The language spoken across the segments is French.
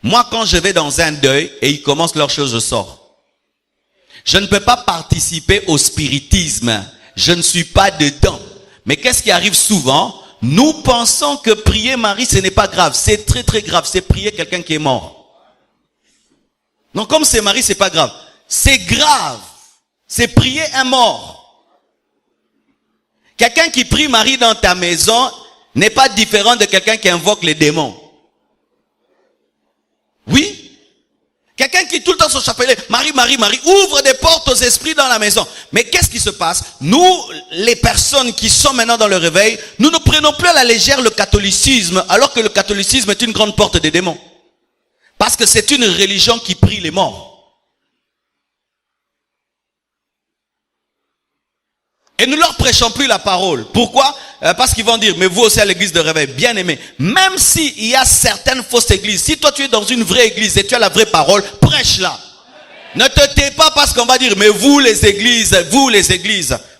Moi, quand je vais dans un deuil et ils commencent leur chose, je sors. Je ne peux pas participer au spiritisme. Je ne suis pas dedans. Mais qu'est-ce qui arrive souvent? Nous pensons que prier Marie, ce n'est pas grave. C'est très très grave. C'est prier quelqu'un qui est mort. Donc comme c'est Marie, c'est pas grave. C'est grave. C'est prier un mort. Quelqu'un qui prie Marie dans ta maison n'est pas différent de quelqu'un qui invoque les démons. Oui? Quelqu'un qui tout le temps se chapelet, Marie, Marie, Marie, ouvre des portes aux esprits dans la maison. Mais qu'est-ce qui se passe? Nous, les personnes qui sont maintenant dans le réveil, nous ne prenons plus à la légère le catholicisme, alors que le catholicisme est une grande porte des démons. Parce que c'est une religion qui prie les morts. Et nous leur prêchons plus la parole. Pourquoi? Parce qu'ils vont dire, mais vous aussi à l'église de réveil, bien aimé, même s'il y a certaines fausses églises, si toi tu es dans une vraie église et tu as la vraie parole, prêche-la. Ne te tais pas parce qu'on va dire, mais vous les églises.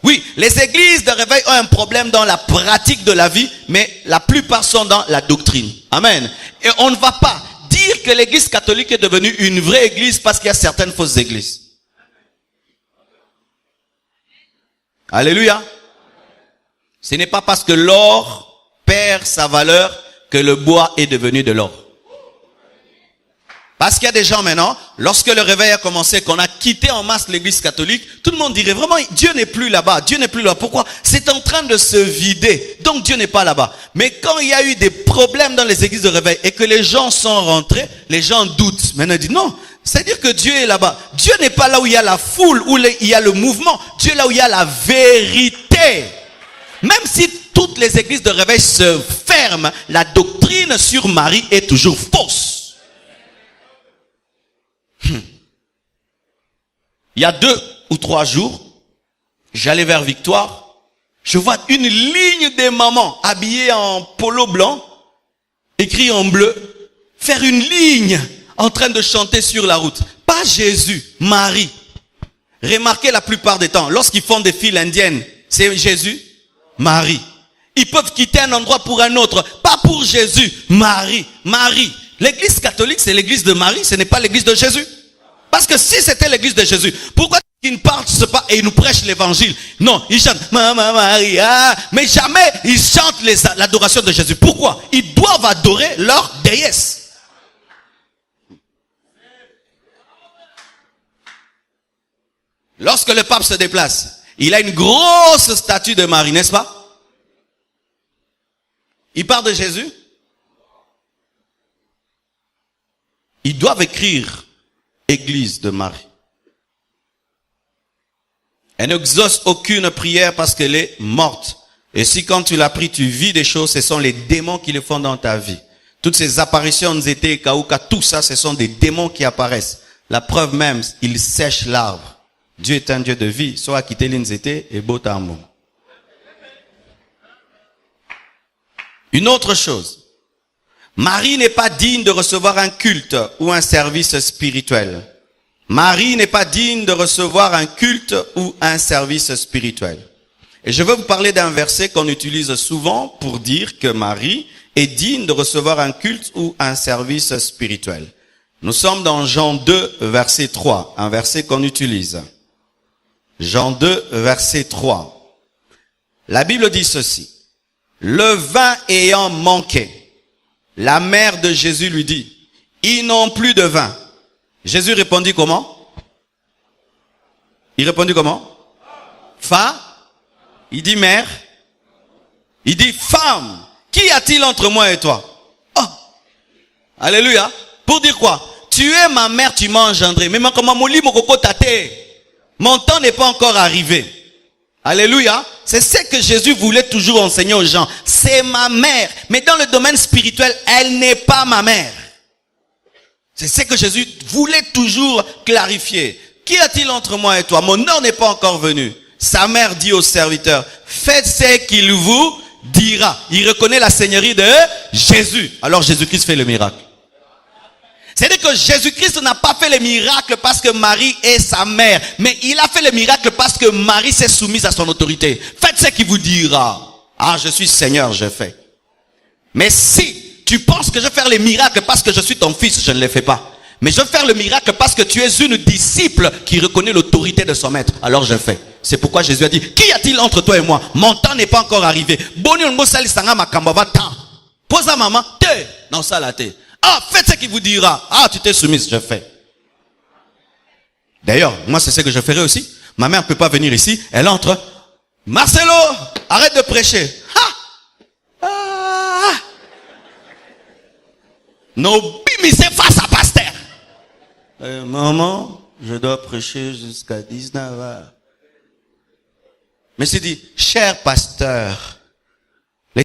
Oui, les églises de réveil ont un problème dans la pratique de la vie, mais la plupart sont dans la doctrine. Amen. Et on ne va pas dire que l'église catholique est devenue une vraie église parce qu'il y a certaines fausses églises. Alléluia. Ce n'est pas parce que l'or perd sa valeur que le bois est devenu de l'or. Parce qu'il y a des gens maintenant, lorsque le réveil a commencé, qu'on a quitté en masse l'église catholique, tout le monde dirait vraiment, Dieu n'est plus là-bas, Dieu n'est plus là. Pourquoi? C'est en train de se vider. Donc Dieu n'est pas là-bas. Mais quand il y a eu des problèmes dans les églises de réveil et que les gens sont rentrés, les gens doutent. Maintenant ils disent non. C'est-à-dire que Dieu est là-bas. Dieu n'est pas là où il y a la foule, où il y a le mouvement. Dieu est là où il y a la vérité. Même si toutes les églises de réveil se ferment, la doctrine sur Marie est toujours fausse. Il y a 2 ou 3 jours, j'allais vers Victoire. Je vois une ligne des mamans habillées en polo blanc, écrit en bleu, faire une ligne en train de chanter sur la route. Pas Jésus, Marie. Remarquez la plupart des temps, lorsqu'ils font des files indiennes, c'est Jésus, Marie. Ils peuvent quitter un endroit pour un autre. Pas pour Jésus, Marie, Marie. L'église catholique, c'est l'église de Marie, ce n'est pas l'église de Jésus. Parce que si c'était l'église de Jésus, pourquoi ils ne parlent pas et ils nous prêchent l'évangile? Non, ils chantent Maman Maria, mais jamais ils chantent l'adoration de Jésus. Pourquoi? Ils doivent adorer leur déesse. Lorsque le pape se déplace, il a une grosse statue de Marie, n'est-ce pas? Il parle de Jésus. Ils doivent écrire Église de Marie. Elle n'exauce aucune prière parce qu'elle est morte. Et si quand tu l'as pris, tu vis des choses, ce sont les démons qui le font dans ta vie. Toutes ces apparitions, Nzete, Kaouka, tout ça, ce sont des démons qui apparaissent. La preuve même, ils sèchent l'arbre. Dieu est un Dieu de vie. Soit quitter l'Nzete et Botambo. Une autre chose. Marie n'est pas digne de recevoir un culte ou un service spirituel. Marie n'est pas digne de recevoir un culte ou un service spirituel. Et je veux vous parler d'un verset qu'on utilise souvent pour dire que Marie est digne de recevoir un culte ou un service spirituel. Nous sommes dans Jean 2, verset 3, un verset qu'on utilise. Jean 2, verset 3. La Bible dit ceci. Le vin ayant manqué, la mère de Jésus lui dit, ils n'ont plus de vin. Jésus répondit comment? Il répondit comment? Il dit mère. Il dit femme. Qu'y a-t-il entre moi et toi? Oh. Alléluia. Pour dire quoi? Tu es ma mère, tu m'as engendré. Mais comment mon temps n'est pas encore arrivé. Alléluia. C'est ce que Jésus voulait toujours enseigner aux gens. C'est ma mère. Mais dans le domaine spirituel, elle n'est pas ma mère. C'est ce que Jésus voulait toujours clarifier. Qu'y a-t-il entre moi et toi? Mon heure n'est pas encore venue. Sa mère dit au serviteur, faites ce qu'il vous dira. Il reconnaît la seigneurie de Jésus. Alors Jésus-Christ fait le miracle. C'est-à-dire que Jésus-Christ n'a pas fait le miracle parce que Marie est sa mère. Mais il a fait le miracle parce que Marie s'est soumise à son autorité. Faites ce qu'il vous dira. Ah, je suis Seigneur, je fais. Mais si Tu penses que je vais faire les miracles parce que je suis ton fils, je ne les fais pas. Mais je vais faire le miracle parce que tu es une disciple qui reconnaît l'autorité de son maître. Alors je fais. C'est pourquoi Jésus a dit, qu'y a-t-il entre toi et moi? Mon temps n'est pas encore arrivé. Posa maman, te, non ça la te. Ah, faites ce qu'il vous dira. Ah, tu t'es soumise, je fais. D'ailleurs, moi c'est ce que je ferai aussi. Ma mère ne peut pas venir ici, elle entre. Marcelo, arrête de prêcher. Ah! Ah! Nos bimisés face à pasteur. Maman, je dois prêcher jusqu'à 19h. Mais c'est dit, cher pasteur,